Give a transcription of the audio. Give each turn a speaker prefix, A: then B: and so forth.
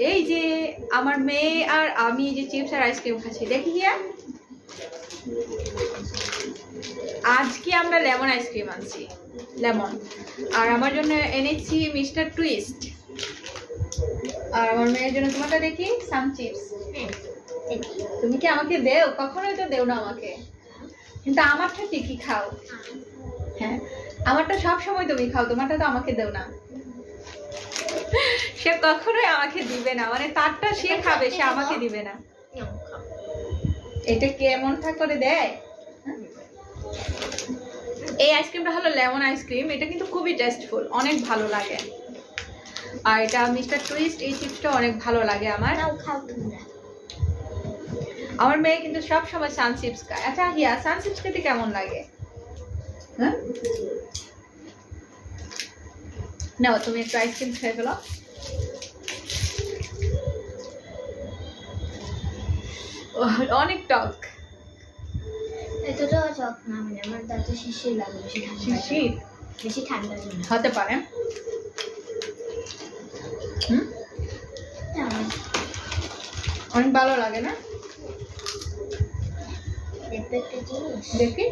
A: এই যে আমার মেয়ে আর আমি যে চিপস আর আইসক্রিম খাচ্ছি, দেখি হিয়া আজকে আমরা লেমন আইসক্রিম আনছি, লেমন। আর আমার জন্য এনেছি মিস্টার টুইস্ট। আর আমার মেয়ের জন্য তোমারটা দেখি সান চিপস। তুমি কি আমাকে দেও? কখনোই তো দেও না আমাকে, কিন্তু আমারটা ঠিকই খাও। হ্যাঁ, আমারটা সব সময় তুমি খাও, তোমারটা তো আমাকে দেও না। সে কখনোই আমাকে দিবে না, মানে তারটা সে খাবে, সে আমাকে দিবে না। এটা কেমনটা করে দেয়? এই আইসক্রিমটা হলো লেমন আইসক্রিম, এটা কিন্তু খুবই টেস্টফুল, অনেক ভালো লাগে। আর এটা মিস্টার টুইস্ট, এই চিপসটা অনেক ভালো লাগে আমার। আমার মেয়ে কিন্তু সব সময় সান চিপস খায়। আচ্ছা হিয়া, সান চিপস খেতে কেমন লাগে? হ্যাঁ, নাও তুমি একটু আইসক্রিম খেয়ে ফেলো। অনেক টক।
B: এতটাও টক না, মানে আমার দাঁতে শিশির লাগে, বেশি ঠান্ডা,
A: শিশির
B: বেশি ঠান্ডা জন্য
A: হতে পারে। অনেক ভালো লাগে না?
B: দেখবে একটা জিনিস,
A: দেখি